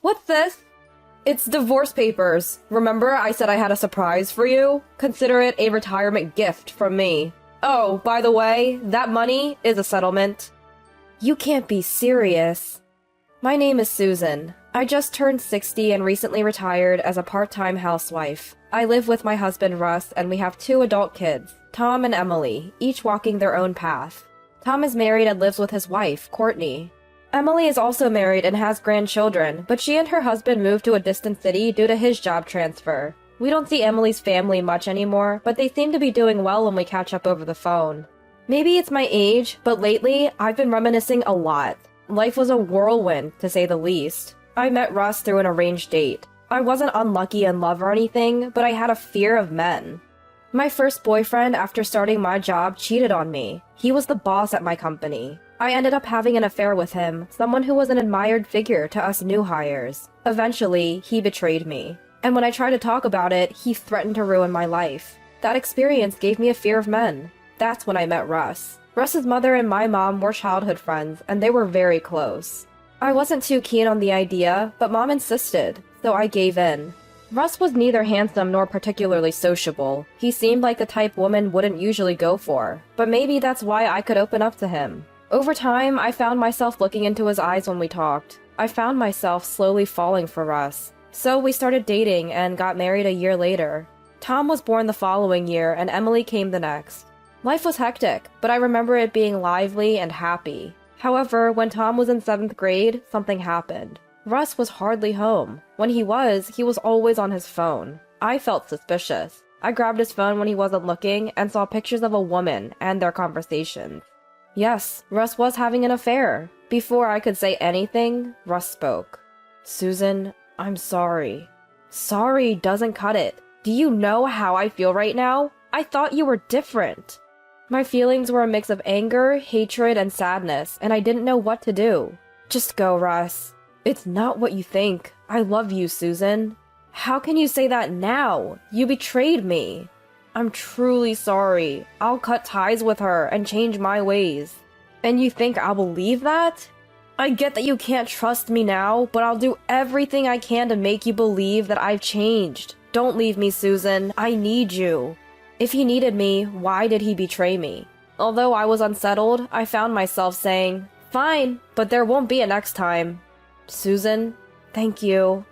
What's this? It's divorce papers. Remember I said I had a surprise for you? Consider it a retirement gift from me. Oh, by the way, that money is a settlement. You can't be serious. My name is Susan. I just turned 60 and recently retired as a part-time housewife. I live with my husband Russ and we have 2 adult kids, Tom and Emily, each walking their own path. Tom is married and lives with his wife, Courtney. Emily is also married and has grandchildren, but she and her husband moved to a distant city due to his job transfer. We don't see Emily's family much anymore, but they seem to be doing well when we catch up over the phone. Maybe it's my age, but lately, I've been reminiscing a lot. Life was a whirlwind, to say the least. I met Russ through an arranged date. I wasn't unlucky in love or anything, but I had a fear of men. My first boyfriend after starting my job cheated on me. He was the boss at my company. I ended up having an affair with him, someone who was an admired figure to us new hires. Eventually, he betrayed me. And when I tried to talk about it, he threatened to ruin my life. That experience gave me a fear of men. That's when I met Russ. Russ's mother and my mom were childhood friends, and they were very close. I wasn't too keen on the idea, but mom insisted, so I gave in. Russ was neither handsome nor particularly sociable. He seemed like the type women wouldn't usually go for, but maybe that's why I could open up to him. Over time, I found myself looking into his eyes when we talked. I found myself slowly falling for Russ. So we started dating and got married a year later. Tom was born the following year and Emily came the next. Life was hectic, but I remember it being lively and happy. However, when Tom was in 7th grade, something happened. Russ was hardly home. When he was always on his phone. I felt suspicious. I grabbed his phone when he wasn't looking and saw pictures of a woman and their conversations. Yes, Russ was having an affair. Before I could say anything, Russ spoke. Susan, I'm sorry. Sorry doesn't cut it. Do you know how I feel right now? I thought you were different. My feelings were a mix of anger, hatred, and sadness, and I didn't know what to do. Just go, Russ. It's not what you think. I love you, Susan. How can you say that now? You betrayed me. I'm truly sorry. I'll cut ties with her and change my ways. And you think I'll believe that? I get that you can't trust me now, but I'll do everything I can to make you believe that I've changed. Don't leave me, Susan. I need you. If he needed me, why did he betray me? Although I was unsettled, I found myself saying, fine, but there won't be a next time. Susan, thank you.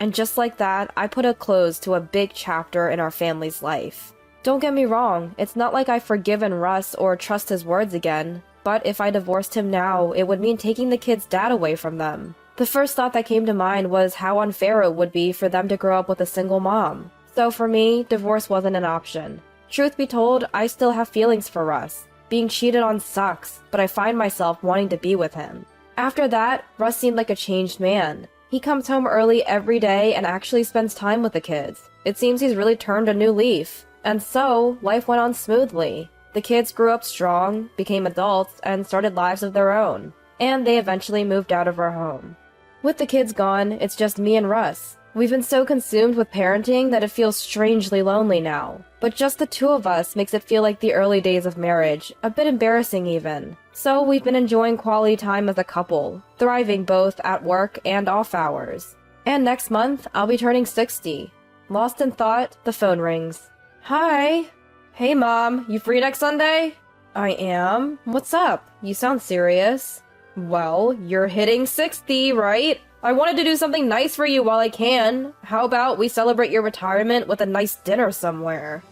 And just like that, I put a close to a big chapter in our family's life. Don't get me wrong, it's not like I've forgiven Russ or trust his words again, but if I divorced him now, it would mean taking the kids' dad away from them. The first thought that came to mind was how unfair it would be for them to grow up with a single mom. So for me, divorce wasn't an option. Truth be told, I still have feelings for Russ. Being cheated on sucks, but I find myself wanting to be with him. After that, Russ seemed like a changed man. He comes home early every day and actually spends time with the kids. It seems he's really turned a new leaf. And so, life went on smoothly. The kids grew up strong, became adults, and started lives of their own. And they eventually moved out of our home. With the kids gone, it's just me and Russ. We've been so consumed with parenting that it feels strangely lonely now. But just the 2 of us makes it feel like the early days of marriage, a bit embarrassing even. So we've been enjoying quality time as a couple, thriving both at work and off hours. And next month, I'll be turning 60. Lost in thought, the phone rings. Hi. Hey, Mom, you free next Sunday? I am. What's up? You sound serious. Well, you're hitting 60, right? I wanted to do something nice for you while I can. How about we celebrate your retirement with a nice dinner somewhere?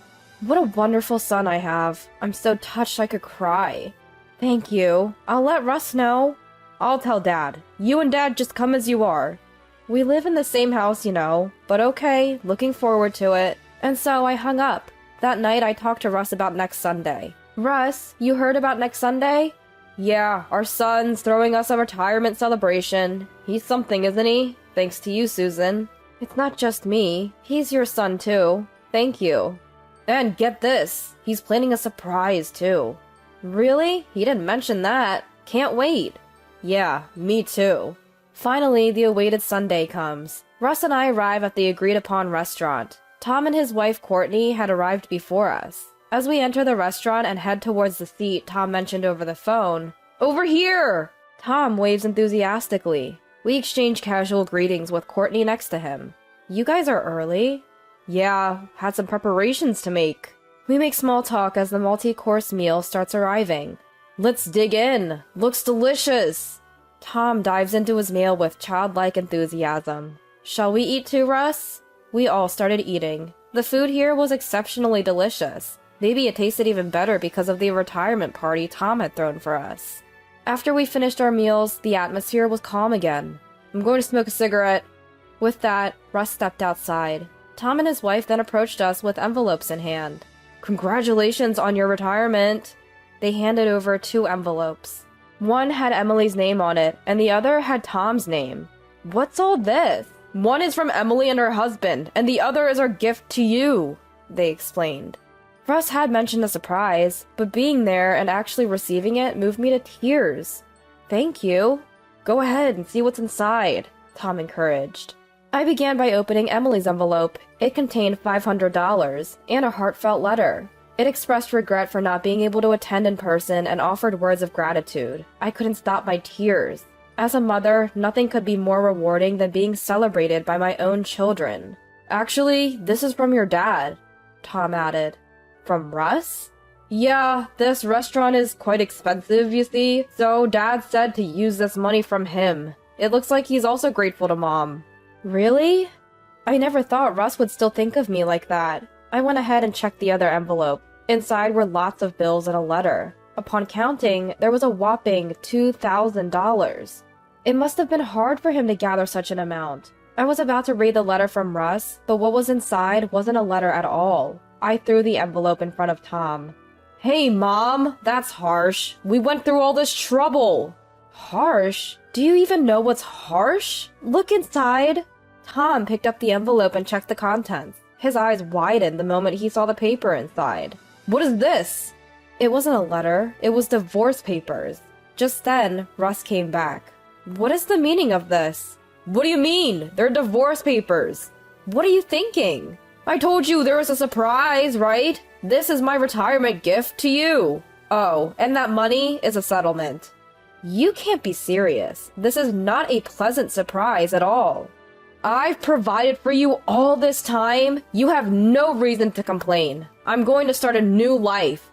What a wonderful son I have. I'm so touched I could cry. Thank you. I'll let Russ know. I'll tell Dad. You and Dad just come as you are. We live in the same house, you know. But okay, looking forward to it. And so I hung up. That night I talked to Russ about next Sunday. Russ, you heard about next Sunday? Yeah, our son's throwing us a retirement celebration. He's something, isn't he? Thanks to you, Susan. It's not just me. He's your son, too. Thank you. And get this, he's planning a surprise, too. Really? He didn't mention that. Can't wait. Yeah, me too. Finally, the awaited Sunday comes. Russ and I arrive at the agreed-upon restaurant. Tom and his wife Courtney had arrived before us. As we enter the restaurant and head towards the seat Tom mentioned over the phone, "Over here!" Tom waves enthusiastically. We exchanged casual greetings with Courtney next to him. You guys are early? Yeah, had some preparations to make. We make small talk as the multi-course meal starts arriving. Let's dig in. Looks delicious. Tom dives into his meal with childlike enthusiasm. Shall we eat too, Russ? We all started eating. The food here was exceptionally delicious. Maybe it tasted even better because of the retirement party Tom had thrown for us. After we finished our meals, the atmosphere was calm again. I'm going to smoke a cigarette. With that, Russ stepped outside. Tom and his wife then approached us with envelopes in hand. Congratulations on your retirement. They handed over 2 envelopes. One had Emily's name on it, and the other had Tom's name. What's all this? One is from Emily and her husband, and the other is our gift to you, they explained. Russ had mentioned a surprise, but being there and actually receiving it moved me to tears. Thank you. Go ahead and see what's inside, Tom encouraged. I began by opening Emily's envelope. It contained $500 and a heartfelt letter. It expressed regret for not being able to attend in person and offered words of gratitude. I couldn't stop my tears. As a mother, nothing could be more rewarding than being celebrated by my own children. Actually, this is from your dad, Tom added. From Russ? Yeah, this restaurant is quite expensive, you see, so Dad said to use this money from him. It looks like he's also grateful to Mom. Really? I never thought Russ would still think of me like that. I went ahead and checked the other envelope. Inside were lots of bills and a letter. Upon counting, there was a whopping $2,000. It must have been hard for him to gather such an amount. I was about to read the letter from Russ, but what was inside wasn't a letter at all. I threw the envelope in front of Tom. Hey, Mom, that's harsh. We went through all this trouble. Harsh? Do you even know what's harsh? Look inside. Tom picked up the envelope and checked the contents. His eyes widened the moment he saw the paper inside. What is this? It wasn't a letter. It was divorce papers. Just then, Russ came back. What is the meaning of this? What do you mean? They're divorce papers. What are you thinking? I told you there was a surprise, right? This is my retirement gift to you. Oh, and that money is a settlement. You can't be serious. This is not a pleasant surprise at all. I've provided for you all this time. You have no reason to complain. I'm going to start a new life.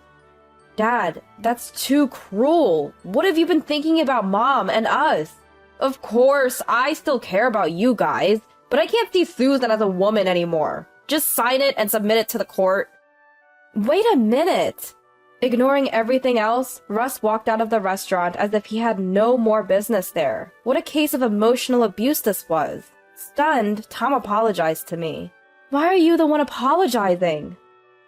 Dad, that's too cruel. What have you been thinking about Mom and us? Of course, I still care about you guys, but I can't see Susan as a woman anymore. Just sign it and submit it to the court. Wait a minute. Ignoring everything else, Russ walked out of the restaurant as if he had no more business there. What a case of emotional abuse this was. Stunned, Tom apologized to me. Why are you the one apologizing?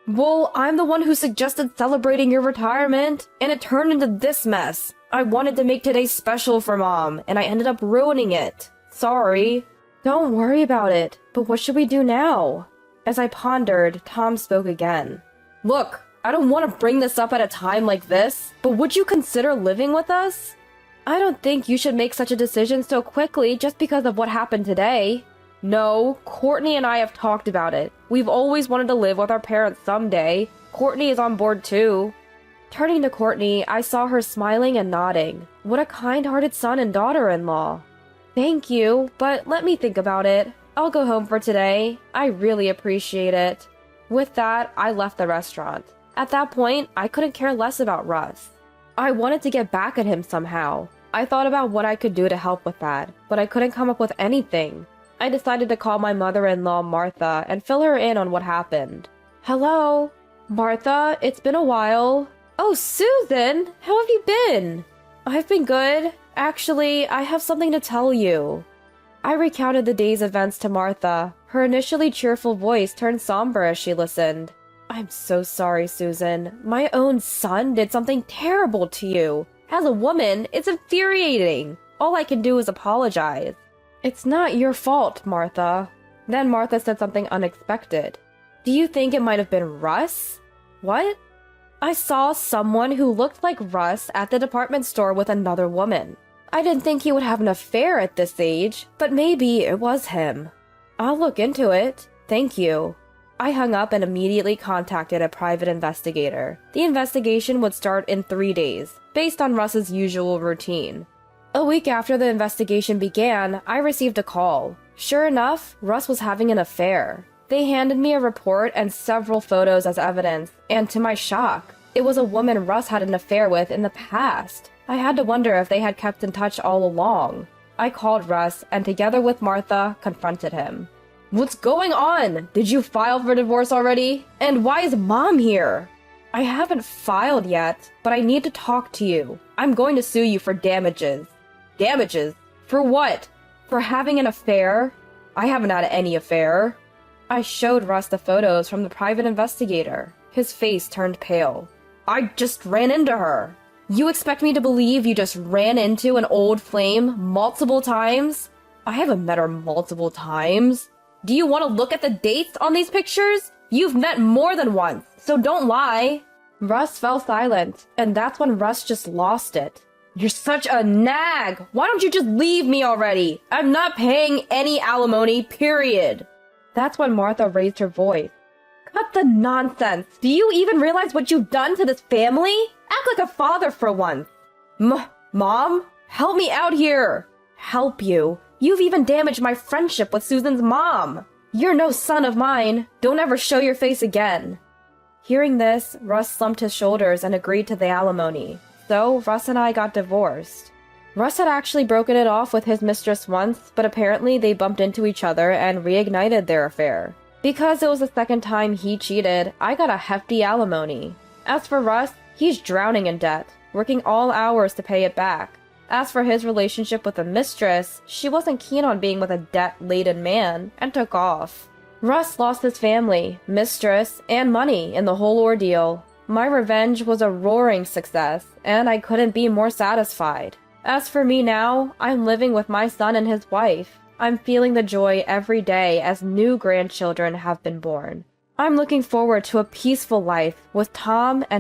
Well, I'm the one who suggested celebrating your retirement, and it turned into this mess. I wanted to make today special for Mom, and I ended up ruining it. Sorry. Don't worry about it, but what should we do now? As I pondered, Tom spoke again. Look, I don't want to bring this up at a time like this, but would you consider living with us? I don't think you should make such a decision so quickly just because of what happened today. No, Courtney and I have talked about it. We've always wanted to live with our parents someday. Courtney is on board too. Turning to Courtney, I saw her smiling and nodding. What a kind-hearted son and daughter-in-law. Thank you, but let me think about it. I'll go home for today. I really appreciate it. With that, I left the restaurant. At that point, I couldn't care less about Russ. I wanted to get back at him somehow. I thought about what I could do to help with that, but I couldn't come up with anything. I decided to call my mother-in-law, Martha, and fill her in on what happened. Hello? Martha, it's been a while. Oh, Susan! How have you been? I've been good. Actually, I have something to tell you. I recounted the day's events to Martha. Her initially cheerful voice turned somber as she listened. I'm so sorry, Susan. My own son did something terrible to you. As a woman, it's infuriating. All I can do is apologize. It's not your fault, Martha. Then Martha said something unexpected. Do you think it might have been Russ? What? I saw someone who looked like Russ at the department store with another woman. I didn't think he would have an affair at this age, but maybe it was him. I'll look into it. Thank you. I hung up and immediately contacted a private investigator. The investigation would start in 3 days, based on Russ's usual routine. A week after the investigation began, I received a call. Sure enough, Russ was having an affair. They handed me a report and several photos as evidence, and to my shock, it was a woman Russ had an affair with in the past. I had to wonder if they had kept in touch all along. I called Russ, and together with Martha, confronted him. What's going on? Did you file for divorce already? And why is Mom here? I haven't filed yet, but I need to talk to you. I'm going to sue you for damages. Damages? For what? For having an affair? I haven't had any affair. I showed Russ the photos from the private investigator. His face turned pale. I just ran into her. You expect me to believe you just ran into an old flame multiple times? I haven't met her multiple times. Do you want to look at the dates on these pictures? You've met more than once, so don't lie. Russ fell silent, and that's when Russ just lost it. You're such a nag! Why don't you just leave me already? I'm not paying any alimony, period. That's when Martha raised her voice. Cut the nonsense! Do you even realize what you've done to this family? Act like a father for once. Mom? Help me out here! Help you? You've even damaged my friendship with Susan's mom. You're no son of mine. Don't ever show your face again. Hearing this, Russ slumped his shoulders and agreed to the alimony. So, Russ and I got divorced. Russ had actually broken it off with his mistress once, but apparently they bumped into each other and reignited their affair. Because it was the second time he cheated, I got a hefty alimony. As for Russ, he's drowning in debt, working all hours to pay it back. As for his relationship with the mistress, she wasn't keen on being with a debt-laden man, and took off. Russ lost his family, mistress, and money in the whole ordeal. My revenge was a roaring success, and I couldn't be more satisfied. As for me now, I'm living with my son and his wife. I'm feeling the joy every day as new grandchildren have been born. I'm looking forward to a peaceful life with Tom and